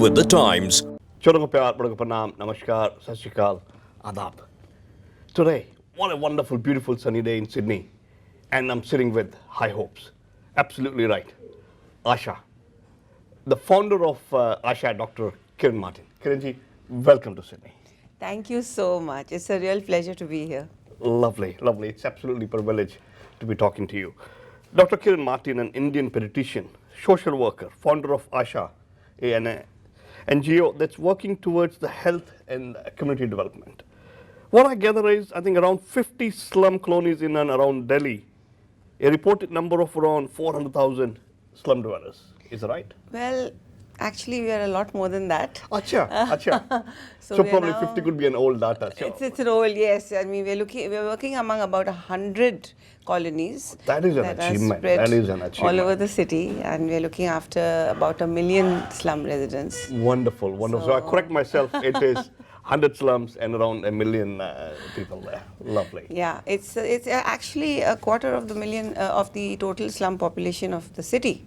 with the times. छोटों को प्यार, बड़ों को प्रणाम, नमस्कार, सत श्री अकाल, आदाब. Today, what a wonderful, beautiful sunny day in Sydney, and I'm sitting with high hopes. Absolutely right. Asha, the founder of Asha, Dr. Kiran Martin. Kiranji, welcome to Sydney. Thank you so much. It's a real pleasure to be here. Lovely, lovely. It's absolutely a privilege to be talking to you. Dr. Kiran Martin, an Indian pediatrician, social worker, founder of Asha, an NGO that's working towards the health and community development. What I gather is, I think around 50 slum colonies in and around Delhi, a reported number of around 400,000 slum dwellers. Is that right? Well, actually, we are a lot more than that. Acha, acha. So So we are probably now- 50 could be an old data. Sure. It's an old, yes. I mean, we're working among about 100 colonies. That is an are achievement. spread That is an all achievement. over the city, and we're looking after about 1 million slum residents. Wonderful, wonderful. So I correct myself, it is 100 slums and around 1 million people there. Lovely. Yeah, it's actually a quarter of the million of the total slum population of the city.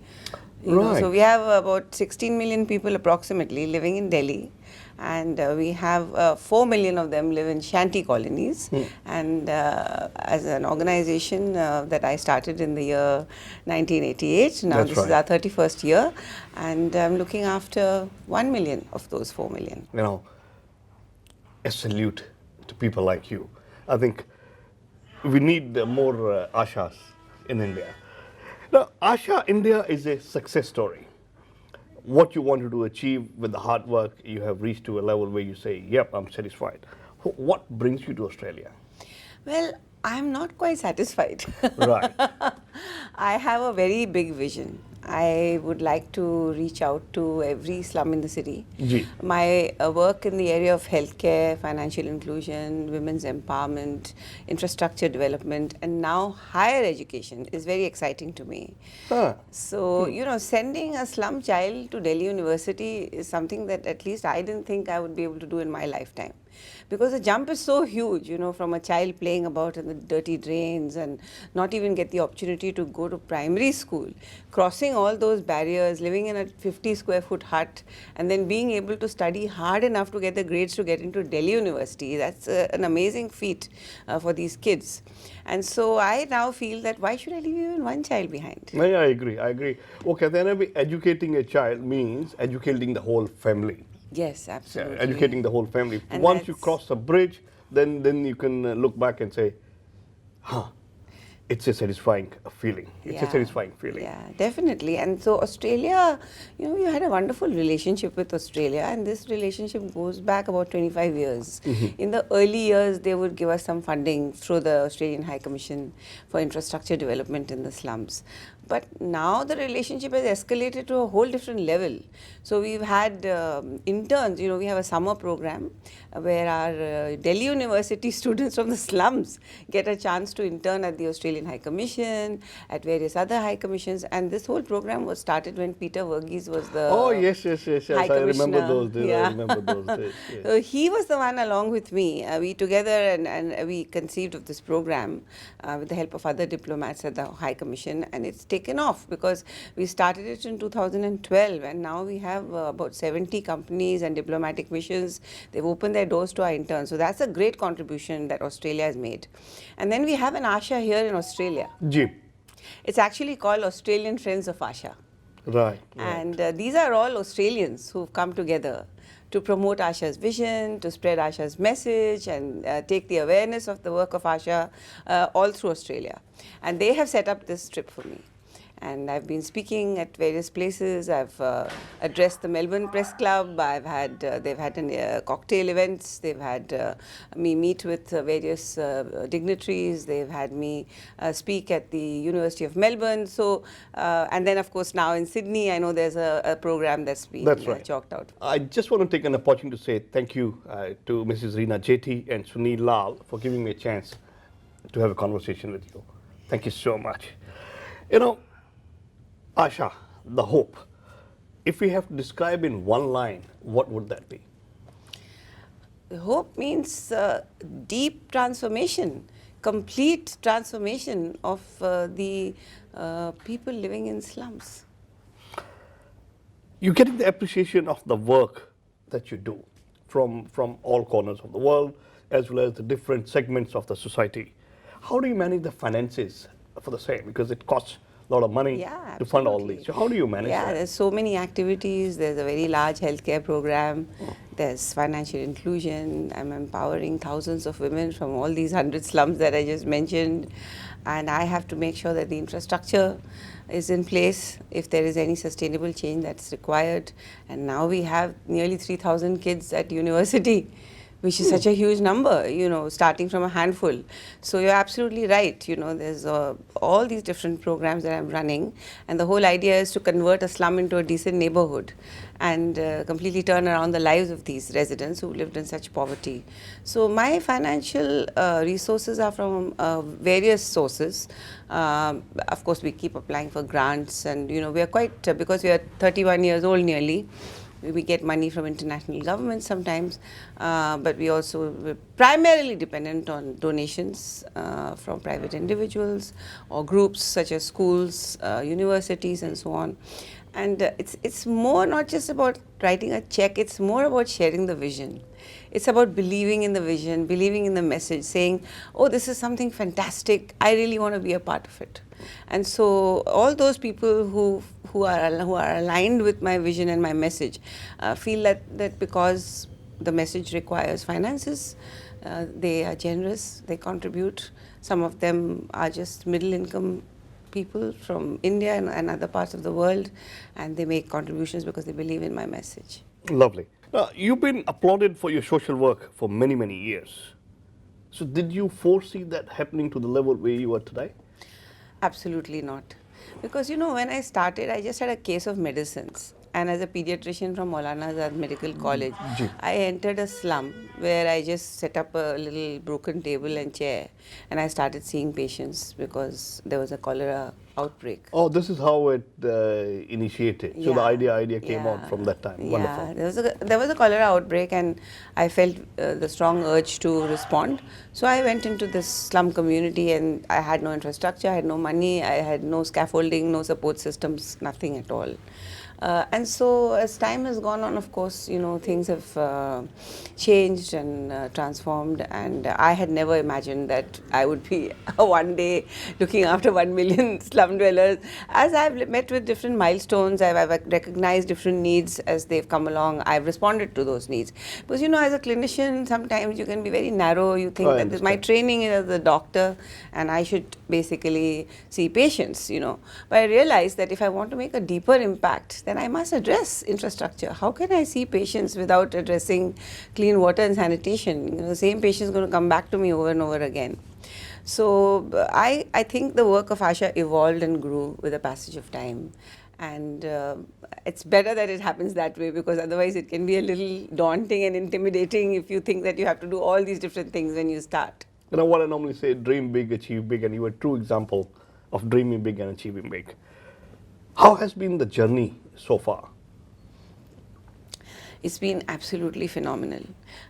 You know, Right. so we have about 16 million people approximately living in Delhi, and we have 4 million of them live in shanty colonies. And as an organization that I started in the year 1988, now That's this is right. our 31st year, and I'm looking after 1 million of those 4 million. You know, a salute to people like you. I think we need more Ashas in India. Now, Asha India is a success story. What you wanted to achieve with the hard work, you have reached to a level where you say, yep, I'm satisfied. What brings you to Australia? Well, I'm not quite satisfied. Right. I have a very big vision. I would like to reach out to every slum in the city. Ji. My work in the area of healthcare, financial inclusion, women's empowerment, infrastructure development, and now higher education is very exciting to me. Huh. So, you know, sending a slum child to Delhi University is something that at least I didn't think I would be able to do in my lifetime. Because the jump is so huge, you know, from a child playing about in the dirty drains and not even get the opportunity to go to primary school, crossing all those barriers, living in a 50 square foot hut, and then being able to study hard enough to get the grades to get into Delhi University. That's an amazing feat for these kids. And so I now feel that why should I leave even one child behind? Yeah, I agree. I agree. Okay, then educating a child means educating the whole family. Yes, Yeah, absolutely. educating the whole family. And Once you that's- cross a bridge, then you can look back and say, huh, it's a satisfying feeling. It's a Yeah. satisfying feeling. Yeah, definitely. And so Australia, you know, we had a wonderful relationship with Australia, and this relationship goes back about 25 years. In the early years, they would give us some funding through the Australian High Commission for infrastructure development in the slums. But now the relationship has escalated to a whole different level. So we've had interns, you know, we have a summer program where our Delhi University students from the slums get a chance to intern at the Australian High Commission, at various other high commissions. And this whole program was started when Peter Verghese was the Oh, yes. High I remember Commissioner. those days. Yeah. I remember those days. Yes. So he was the one along with me. We together and we conceived of this program with the help of other diplomats at the High Commission, and it's taken off because we started it in 2012, and now we have about 70 companies and diplomatic missions. They've opened their doors to our interns. So that's a great contribution that Australia has made. And then we have an Asha here in Australia. Jeep. It's actually called Australian Friends of Asha. Right. And these are all Australians who've come together to promote Asha's vision, to spread Asha's message, and take the awareness of the work of Asha all through Australia. And they have set up this trip for me. And I've been speaking at various places. I've addressed the Melbourne Press Club. They've had cocktail events. They've had me meet with various dignitaries. They've had me speak at the University of Melbourne. So, and then of course now in Sydney, I know there's a program that's been right. chalked out. I just want to take an opportunity to say thank you to Mrs. Reena Jeti and Sunil Lal for giving me a chance to have a conversation with you. Thank you so much. You know, Asha, the hope. If we have to describe in one line, what would that be? Hope means deep transformation, complete transformation of the people living in slums. you're getting the appreciation of the work that you do from all corners of the world, as well as the different segments of the society. How do you manage the finances for the same? Because it costs a lot of money Yeah, to fund all absolutely. these. So how do you manage Yeah, that? there's so many activities. There's a very large healthcare program. There's financial inclusion. I'm empowering thousands of women from all these 100 slums that I just mentioned. And I have to make sure that the infrastructure is in place if there is any sustainable change that's required. And now we have nearly 3,000 kids at university, which is such a huge number, starting from a handful. So you're absolutely right. There's all these different programs that I'm running, and the whole idea is to convert a slum into a decent neighborhood and completely turn around the lives of these residents who lived in such poverty. So my financial resources are from various sources. Of course, we keep applying for grants, and we are quite, because we are 31 years old nearly, we get money from international governments sometimes, but we're primarily dependent on donations from private individuals or groups such as schools, universities, and so on. And it's more not just about writing a check, it's more about sharing the vision. It's about believing in the vision, believing in the message, saying, oh, this is something fantastic, I really want to be a part of it. And so all those people who are aligned with my vision and my message feel that because the message requires finances, they are generous, they contribute. Some of them are just middle income people from India and other parts of the world, and they make contributions because they believe in my message. Lovely. Now, you've been applauded for your social work for many, many years. So did you foresee that happening to the level where you are today? Absolutely not. Because when I started, I just had a case of medicines. And as a pediatrician from Maulana Azad Medical College, I entered a slum where I just set up a little broken table and chair, and I started seeing patients because there was a cholera outbreak. Oh, this is how it initiated. So the idea came out from that time. Yeah, Wonderful. there was a cholera outbreak, and I felt the strong urge to respond. So I went into this slum community, and I had no infrastructure, I had no money, I had no scaffolding, no support systems, nothing at all. And so as time has gone on, of course, things have changed and transformed, and I had never imagined that I would be one day looking after 1 million slum dwellers. As I've met with different milestones, I've recognized different needs as they've come along, I've responded to those needs. Because, as a clinician, sometimes you can be very narrow. You think that my training is as a doctor and I should basically see patients, But I realized that if I want to make a deeper impact, then I must address infrastructure. How can I see patients without addressing clean water and sanitation? The same patient is going to come back to me over and over again. So I think the work of Asha evolved and grew with the passage of time. And it's better that it happens that way, because otherwise it can be a little daunting and intimidating if you think that you have to do all these different things when you start. What I normally say, dream big, achieve big, and you are a true example of dreaming big and achieving big. How has been the journey so far? It's been absolutely phenomenal.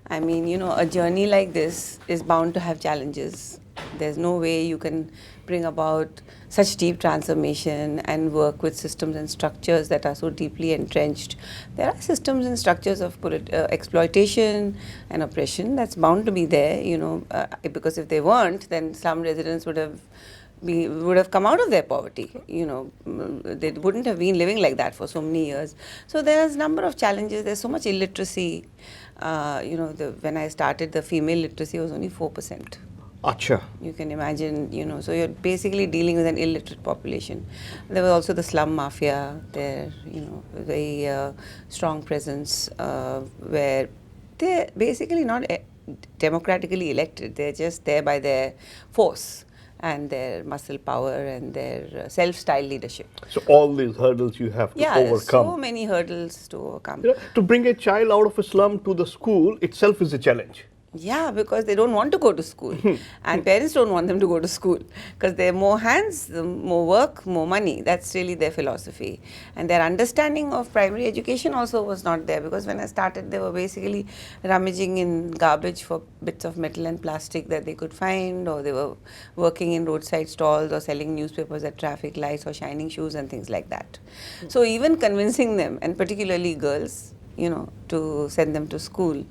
I mean, a journey like this is bound to have challenges. There's no way you can bring about such deep transformation and work with systems and structures that are so deeply entrenched. There are systems and structures of exploitation and oppression that's bound to be there, because if they weren't, then slum residents would have come out of their poverty. They wouldn't have been living like that for so many years. So there's a number of challenges. There's so much illiteracy. When I started, the female literacy was only 4%. Acha. You can imagine, so you're basically dealing with an illiterate population. There was also the slum mafia there, very strong presence where they're basically not democratically elected. They're just there by their force and their muscle power and their self-styled leadership. So all these hurdles you have to overcome. So many hurdles to overcome. To bring a child out of a slum to the school itself is a challenge. Yeah, because they don't want to go to school and parents don't want them to go to school because there are more hands, more work, more money. That's really their philosophy. And their understanding of primary education also was not there, because when I started, they were basically rummaging in garbage for bits of metal and plastic that they could find, or they were working in roadside stalls or selling newspapers at traffic lights or shining shoes and things like that. So even convincing them, and particularly girls, to send them to school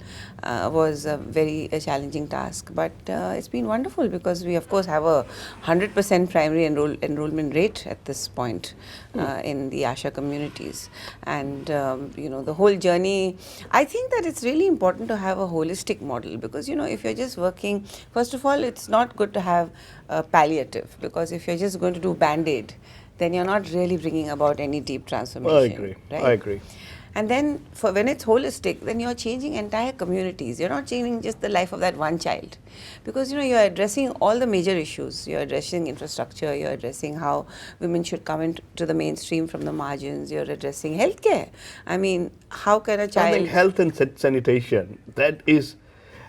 was a very challenging task. But it's been wonderful, because we of course have a 100% primary enrollment rate at this point in the Asha communities. And the whole journey, I think that it's really important to have a holistic model, because if you're just working, first of all, it's not good to have palliative, because if you're just going to do band-aid, then you're not really bringing about any deep transformation. I agree. Right? I agree. And then when it's holistic, then you're changing entire communities. You're not changing just the life of that one child, because you're addressing all the major issues. You're addressing infrastructure, you're addressing how women should come into the mainstream from the margins, you're addressing healthcare. I mean, how can a child... I think health and sanitation, that is,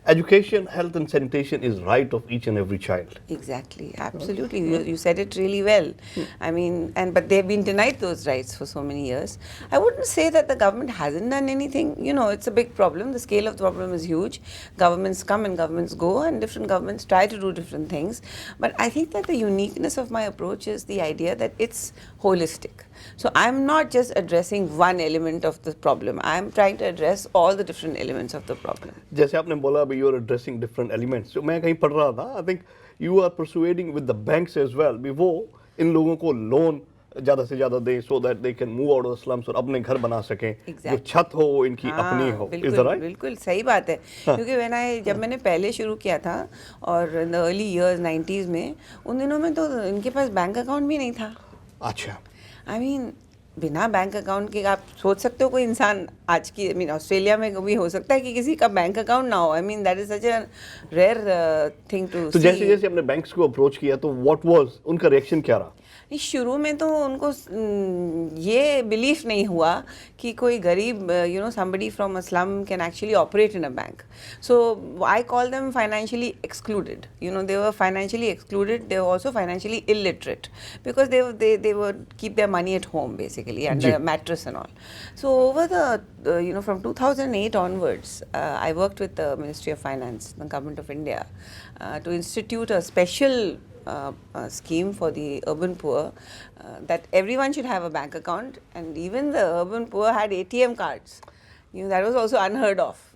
education, health and sanitation is right of each and every child. Exactly, absolutely. You said it really well. I mean, but they've been denied those rights for so many years. I wouldn't say that the government hasn't done anything. It's a big problem. The scale of the problem is huge. Governments come and governments go, and different governments try to do different things. But I think that the uniqueness of my approach is the idea that it's holistic. So I'm not just addressing one element of the problem. I'm trying to address all the different elements of the problem. जैसे आपने बोला अभी you are addressing different elements. So मैं कहीं पढ़ रहा था, I think you are persuading with the banks as well. भी वो इन लोगों को लोन ज़्यादा से ज़्यादा दें, so that they can move out of the slums और अपने घर बना सकें. जो छत हो वो इनकी अपनी हो. Is that right? बिल्कुल सही बात है. क्योंकि जब मैंने पहले शुरू किया था, और in the early years 90s में, उन दिनों में तो इनके पास बैंक अकाउंट भी नहीं था. अच्छा. I mean, बिना बैंक अकाउंट के आप सोच सकते हो कोई इंसान आज की ऑस्ट्रेलिया में भी हो सकता है कि किसी का बैंक अकाउंट ना हो. That is such a rare thing to see. तो जैसे जैसे हमने बैंक्स को अप्रोच किया, तो व्हाट वाज उनका रिएक्शन क्या रहा? शुरू में तो उनको ये बिलीफ नहीं हुआ कि कोई गरीब somebody from a slum can actually operate in a bank. So I call them financially excluded. They were financially excluded. They were also financially illiterate, because they would keep their money at home basically under a mattress and all. So over the from 2008 onwards, I worked with the Ministry of Finance, the Government of India, to institute a special scheme for the urban poor, that everyone should have a bank account, and even the urban poor had ATM cards. That was also unheard of.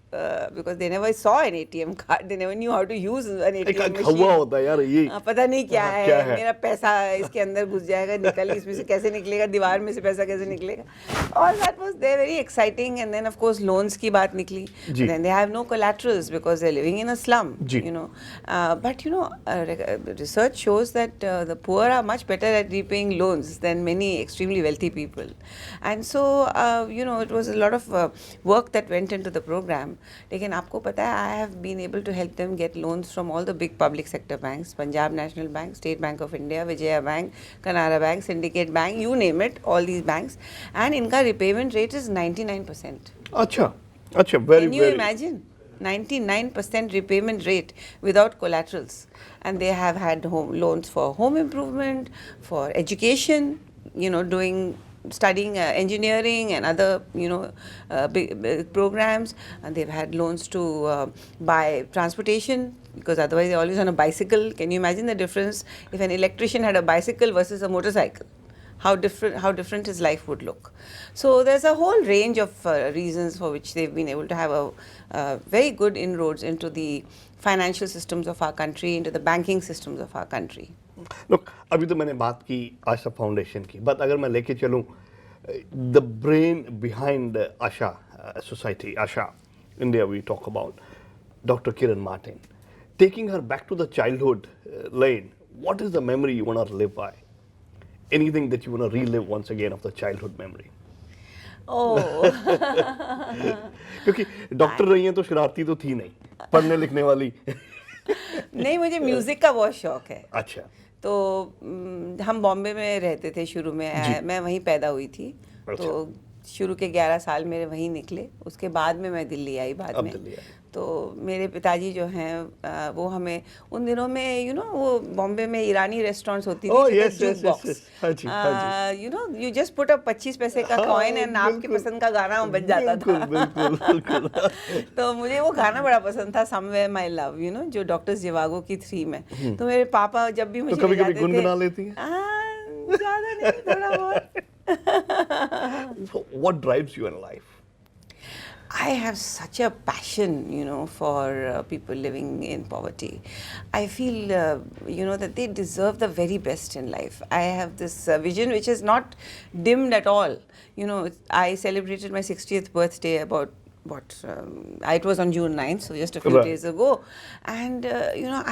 Because they never saw an ATM card, they never knew how to use an ATM machine. होता है यार ये. पता नहीं क्या है, मेरा पैसा इसके अंदर घुस जाएगा, इसमें से कैसे निकलेगा, दीवार में से पैसा कैसे निकलेगा. All that was very exciting. And then of course loans की बात निकली. Then they have no collaterals because they're living in a slum. But research shows that the poor are much better at repaying loans than many extremely wealthy people. And so it was a lot of work that went into the program. लेकिन आपको पता है, I have been able to help them get loans from all the big public sector banks, Punjab National Bank, State Bank of India, Vijaya Bank, Canara Bank, Syndicate Bank, you name it, all these banks, and इनका repayment rate is 99%. अच्छा, very. Can you imagine? 99% repayment rate without collaterals, and they have had home loans for home improvement, for education, studying engineering and other big programs, and they've had loans to buy transportation, because otherwise they're always on a bicycle. Can you imagine the difference if an electrician had a bicycle versus a motorcycle? How different his life would look. So there's a whole range of reasons for which they've been able to have a very good inroads into the financial systems of our country, into the banking systems of our country. Look, अभी तो मैंने बात की आशा foundation की, but अगर मैं लेके चलूँ, the brain behind Asha society, Asha India we talk about, Dr. Kiran Martin, taking her back to the childhood lane. What is the memory you want to live by? Anything that you want to relive once again of the childhood memory? Oh. क्योंकि doctor रही हैं तो शरारती तो थी नहीं, पढ़ने लिखने वाली. नहीं, मुझे म्यूजिक का बहुत शौक है. अच्छा. तो हम बॉम्बे में रहते थे शुरू में, मैं वहीं पैदा हुई थी. तो शुरू के 11 साल मेरे वहीं निकले. उसके बाद में मैं दिल्ली आई बाद में. तो मेरे पिताजी जो हैं वो हमें उन दिनों में वो बॉम्बे में ईरानी रेस्टोरेंट्स होती थी, Oh, yes, yes, yes, yes. हाँ जी, हाँ जी। यू जस्ट पुट अप 25 पैसे का कॉइन एंड आपके बिल्कुल। पसंद का गाना बज जाता था। बिल्कुल, बिल्कुल, बिल्कुल। तो मुझे वो गाना बड़ा पसंद था, समवेयर माय लव, जो डॉक्टर जिवागो की थीम है। तो मेरे पापा जब भी मुझे तो कभी ले कभी जाते थे, गुनगुना लेती हैं? ज़्यादा नहीं, थोड़ा बहुत। So what drives you in life? I have such a passion, for people living in poverty. I feel, that they deserve the very best in life. I have this vision which is not dimmed at all. I celebrated my 60th birthday about it was on June 9th, so just a few Right. days ago, and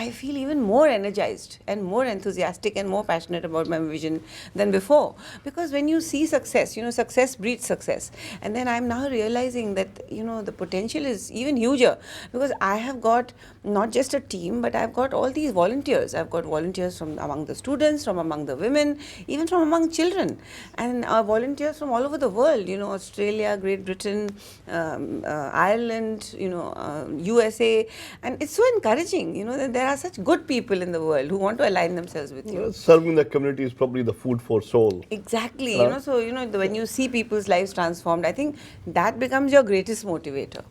I feel even more energized and more enthusiastic and more passionate about my vision than before, because when you see success, success breeds success, and then I'm now realizing that the potential is even huger, because I have got not just a team, but I've got all these volunteers. I've got volunteers from among the students, from among the women, even from among children, and volunteers from all over the world, Australia, Great Britain, Ireland, USA, and it's so encouraging, that there are such good people in the world who want to align themselves with you. Serving the community is probably the food for soul. Exactly, so when you see people's lives transformed, I think that becomes your greatest motivator.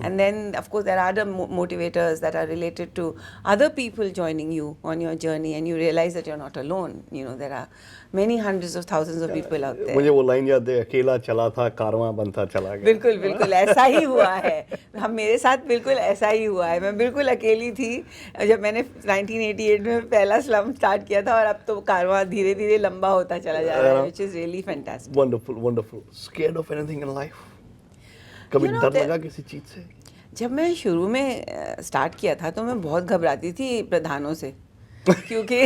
And then, of course, there are other motivators that are related to other people joining you on your journey, and you realize that you're not alone. There are many hundreds of thousands of people out there. मुझे वो line याद है, अकेला चला था कारवां बनता चला गया। बिल्कुल बिल्कुल ऐसा ही हुआ है। हम मेरे साथ बिल्कुल ऐसा ही हुआ है। मैं बिल्कुल अकेली थी जब मैंने 1988 में पहला स्लम स्टार्ट किया था, और अब तो कारवां धीरे धीरे लंबा होता चला जा रहा है, which is really fantastic. Wonderful, wonderful. Scared of anything in life? कभी डर लगा किसी चीज से? जब मैं शुरू में स्टार्ट किया था तो मैं बहुत घबराती थी प्रधानों से, क्योंकि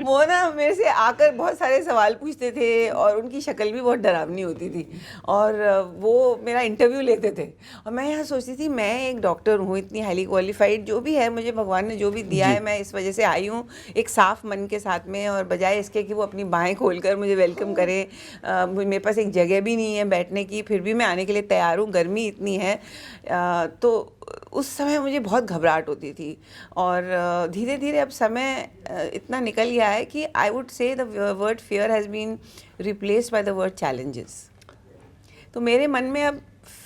वो ना मेरे से आकर बहुत सारे सवाल पूछते थे, और उनकी शक्ल भी बहुत डरावनी होती थी, और वो मेरा इंटरव्यू लेते थे, और मैं यहाँ सोचती थी मैं एक डॉक्टर हूँ, इतनी हाईली क्वालिफाइड, जो भी है मुझे भगवान ने जो भी दिया है, मैं इस वजह से आई हूँ एक साफ मन के साथ में, और बजाय इसके कि वो अपनी बाहें खोलकर मुझे वेलकम करें, मेरे पास एक जगह भी नहीं है बैठने की, फिर भी मैं आने के लिए तैयार हूँ, गर्मी इतनी है, तो उस समय मुझे बहुत घबराहट होती थी। और धीरे धीरे अब समय इतना निकल गया है कि I would say the word fear has been replaced by the word challenges. तो मेरे मन में अब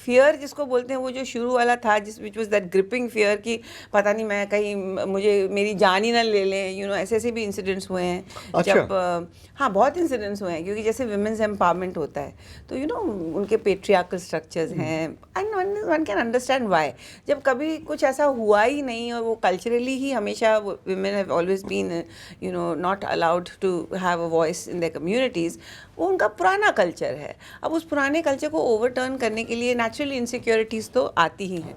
फियर जिसको बोलते हैं, वो जो शुरू वाला था, which was that gripping fear कि पता नहीं मैं कहीं मुझे मेरी जान ही ना ले लें, ऐसे ऐसे भी इंसिडेंट्स हुए हैं। अच्छा। जब हाँ बहुत इंसिडेंट्स हुए हैं, क्योंकि जैसे विमेंस एम्पावरमेंट होता है तो उनके पेट्रियार्कल स्ट्रक्चर्स हैं, and one can understand why. जब कभी कुछ ऐसा हुआ ही नहीं, और वो कल्चरली ही हमेशा women have always been not allowed to have a voice in their communities, वो उनका पुराना कल्चर है। अब उस पुराने कल्चर को ओवरटर्न करने के लिए नेचुरली इनसिक्योरिटीज़ तो आती ही हैं।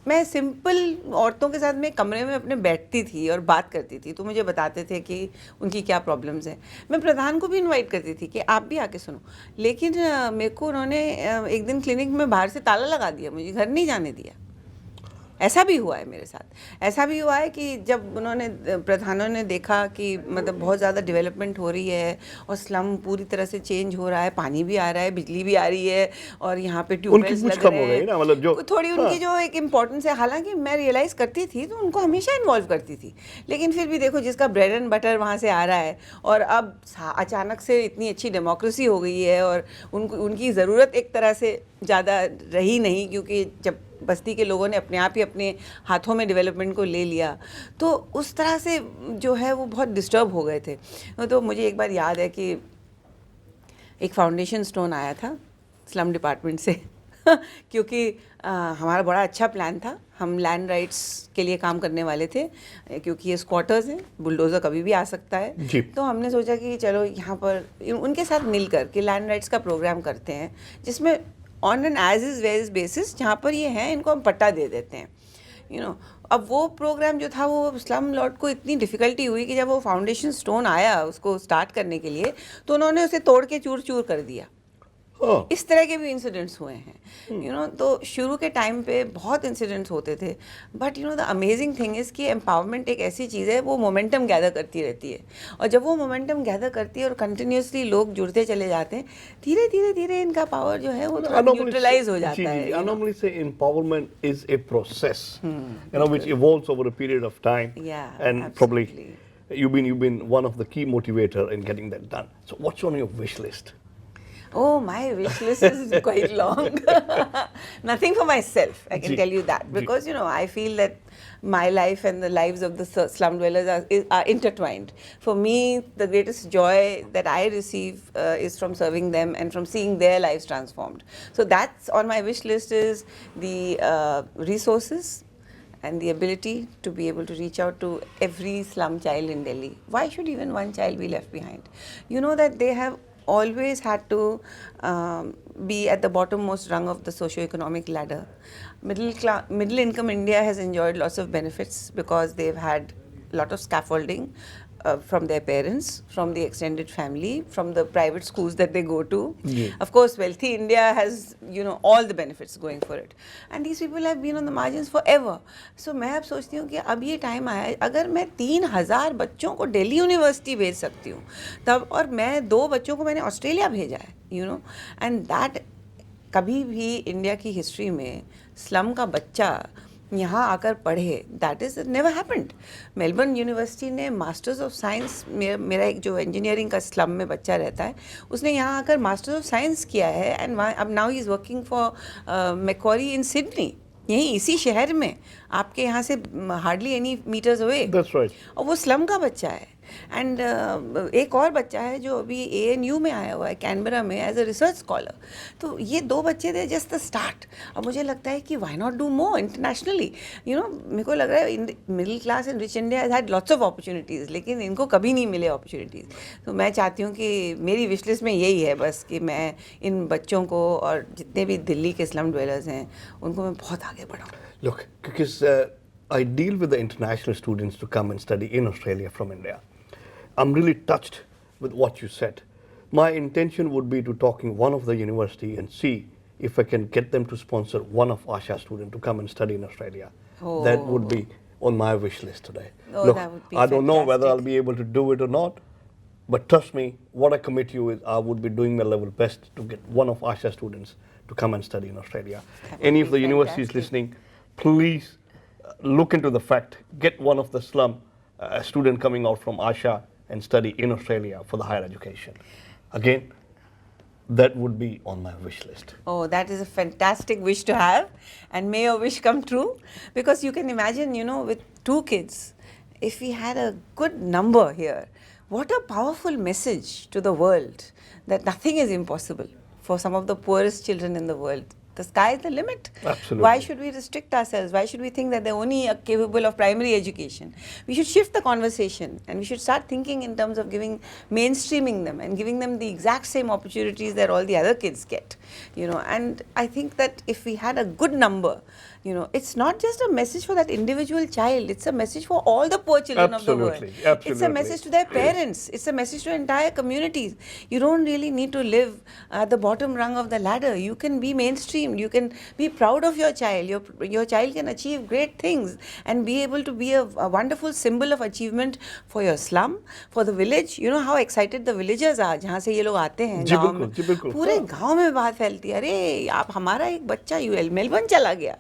मैं सिंपल औरतों के साथ में कमरे में अपने बैठती थी और बात करती थी, तो मुझे बताते थे कि उनकी क्या प्रॉब्लम्स हैं। मैं प्रधान को भी इनवाइट करती थी कि आप भी आके सुनो, लेकिन मेरे को उन्होंने एक दिन क्लिनिक में बाहर से ताला लगा दिया, मुझे घर नहीं जाने दिया। ऐसा भी हुआ है मेरे साथ। ऐसा भी हुआ है कि जब प्रधानों ने देखा कि मतलब बहुत ज़्यादा डेवलपमेंट हो रही है और स्लम पूरी तरह से चेंज हो रहा है, पानी भी आ रहा है, बिजली भी आ रही है, और यहाँ पे ट्यूबवेल्स लग रहे हैं, ना, मतलब जो थोड़ी उनकी जो एक इम्पोर्टेंस है। हालांकि मैं रियलाइज़ करती थी तो उनको हमेशा इन्वॉल्व करती थी, लेकिन फिर भी देखो जिसका ब्रेड एंड बटर वहाँ से आ रहा है, और अब अचानक से इतनी अच्छी डेमोक्रेसी हो गई है, और उनकी ज़रूरत एक तरह से ज़्यादा रही नहीं, क्योंकि जब बस्ती के लोगों ने अपने आप ही अपने हाथों में डेवलपमेंट को ले लिया, तो उस तरह से जो है वो बहुत डिस्टर्ब हो गए थे। तो मुझे एक बार याद है कि एक फाउंडेशन स्टोन आया था स्लम डिपार्टमेंट से क्योंकि हमारा बड़ा अच्छा प्लान था, हम लैंड राइट्स के लिए काम करने वाले थे, क्योंकि ये स्क्वाटर्स हैं, बुलडोज़र कभी भी आ सकता है। तो हमने सोचा कि चलो यहाँ पर उनके साथ मिलकर के लैंड राइट्स का प्रोग्राम करते हैं, जिसमें on an as is wage basis जहाँ पर ये हैं इनको हम पट्टा दे देते हैं। अब वो प्रोग्राम जो था, वो स्लम लॉर्ड को इतनी डिफ़िकल्टी हुई कि जब वो फाउंडेशन स्टोन आया उसको स्टार्ट करने के लिए, तो उन्होंने उसे तोड़ के चूर चूर कर दिया। Oh. इस तरह के भी इंसिडेंट्स हुए हैं, यू नो। तो शुरू के टाइम पे बहुत इंसिडेंट्स होते थे, but you know the amazing thing is कि एम्पावरमेंट एक ऐसी चीज़ है, वो मोमेंटम गैदर करती रहती है, और जब वो मोमेंटम गैदर करती है और कंटिन्यूसली लोग जुड़ते चले जाते हैं, धीरे धीरे धीरे इनका पावर जो है वो थोड़ा न्यूट्रलाइज हो जाता है। I normally say empowerment is a process, which evolves over a period of time. Yeah, and absolutely. probably you've been one of the key motivator in getting that done. So what's on your wish list? Oh, my wish list is quite long. Nothing for myself, I can tell you that, because you know I feel that my life and the lives of the slum dwellers are intertwined. For me, the greatest joy that I receive is from serving them and from seeing their lives transformed. So that's on my wish list, is the resources and the ability to be able to reach out to every slum child in Delhi. Why should even one child be left behind? You know that they have always had to be at the bottommost rung of the socio-economic ladder. Middle income India has enjoyed lots of benefits because they've had a lot of scaffolding from their parents, from the extended family, from the private schools that they go to. Yeah. Of course, wealthy India has, you know, all the benefits going for it. And these people have been on the margins forever. So मैं अब सोचती हूँ कि अब ये time आया है, अगर मैं 3000 बच्चों को दिल्ली यूनिवर्सिटी भेज सकती हूँ तब, और मैं 2 बच्चों को मैंने ऑस्ट्रेलिया भेजा है, यू नो, एंड दैट, कभी भी इंडिया की हिस्ट्री में स्लम का बच्चा यहाँ आकर पढ़े, that is never happened. Melbourne university ने मास्टर्स ऑफ साइंस, मेरा एक जो इंजीनियरिंग का स्लम में बच्चा रहता है, उसने यहाँ आकर मास्टर्स ऑफ साइंस किया है, एंड अब now he is working for Macquarie in Sydney, यहीं इसी शहर में, आपके यहाँ से hardly any metres away. That's right. और वो स्लम का बच्चा है। एंड एक और बच्चा है जो अभी ANU में आया हुआ है, कैनबरा में, एज अ रिसर्च स्कॉलर। तो ये 2 बच्चे थे जस्ट द स्टार्ट। अब मुझे लगता है कि why not do more internationally, you know. मेरे को लग रहा है middle class and rich India has had lots of opportunities, लेकिन इनको कभी नहीं मिले अपॉर्चुनिटीज़। तो मैं चाहती हूँ कि मेरी विश लिस्ट में यही है बस, कि मैं इन बच्चों को और जितने भी दिल्ली के स्लम ड्वेलर्स हैं उनको मैं बहुत आगे बढ़ाऊँ। Look, because I deal with the international students to come and study in Australia from India. I'm really touched with what you said. My intention would be to talking one of the university and see if I can get them to sponsor one of Asha students to come and study in Australia. Oh. That would be on my wish list today. Oh, Look, that would be I don't know whether I'll fantastic. be able to do it or not, but trust me, what I commit you is I would be doing my level best to get one of Asha students to come and study in Australia. That would Any be of the universities fantastic. listening, please look into the fact, get one of the slum student coming out from Asha and study in Australia for the higher education. Again, that would be on my wish list. Oh, that is a fantastic wish to have, and may your wish come true, because you can imagine, you know, with 2 kids, if we had a good number here, what a powerful message to the world that nothing is impossible for some of the poorest children in the world. The sky is the limit. Absolutely. Why should we restrict ourselves? Why should we think that they're only capable of primary education? We should shift the conversation, and we should start thinking in terms of mainstreaming them and giving them the exact same opportunities that all the other kids get. You know, and I think that if we had a good number, you know, it's not just a message for that individual child, it's a message for all the poor children of the world. Absolutely. It's a message to their parents, it's a message to entire communities. You don't really need to live at the bottom rung of the ladder. You can be mainstreamed, you can be proud of your child. Your child can achieve great things and be able to be a wonderful symbol of achievement for your slum, for the village. You know how excited the villagers are जहाँ से ये लोग आते हैं गाँव में, पूरे गाँव में बात फैलती है, अरे आप हमारा एक बच्चा मेलबर्न चला गया,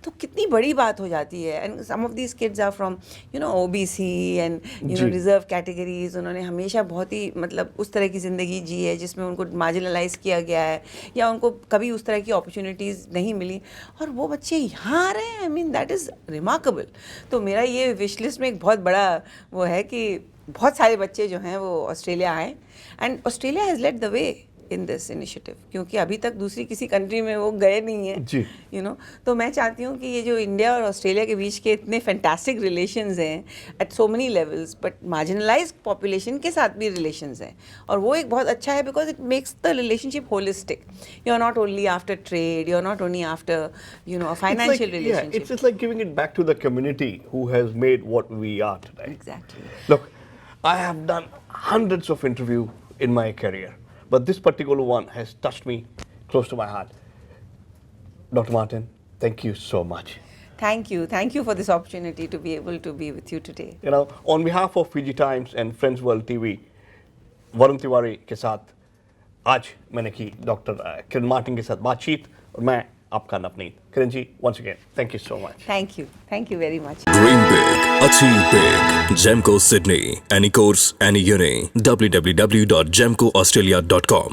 तो कितनी बड़ी बात हो जाती है. And some of these kids are from you know OBC and you know reserve categories. उन्होंने हमेशा बहुत ही मतलब उस तरह की ज़िंदगी जी है जिसमें उनको मार्जिनलाइज किया गया है या उनको कभी उस तरह की अपॉर्चुनिटीज़ नहीं मिली, और वो बच्चे यहाँ आ रहे हैं. I mean that is remarkable. तो मेरा ये विश लिस्ट में एक बहुत बड़ा वो है कि बहुत सारे बच्चे जो हैं वो ऑस्ट्रेलिया आए, and Australia has led the way in this initiative, क्योंकि अभी तक दूसरी किसी कंट्री में वो गए नहीं हैं, यू नो. तो मैं चाहती हूँ कि ये जो इंडिया और ऑस्ट्रेलिया के बीच के इतने फैंटास्टिक रिलेशंस हैं at so many levels, but marginalise population के साथ भी रिलेशंस हैं, और वो एक बहुत अच्छा है because it makes the relationship holistic. You are not only after trade, you are not only after you know a financial relationship. It's just like giving it back to the community who has made what we are today. Exactly. Look, I have done hundreds of interviews in my career, but this particular one has touched me close to my heart. Dr. Martin, thank you so much. Thank you for this opportunity to be able to be with you today. You know, on behalf of Fiji Times and Friends World TV, Varun Tiwari के साथ आज मैंने की doctor किरण Martin के साथ बातचीत और मैं आपका Navneet. Kiran ji, once again, thank you so much. Thank you very much. Dream big, achieve big. Gemco Sydney. Any course, any uni. www.gemcoaustralia.com.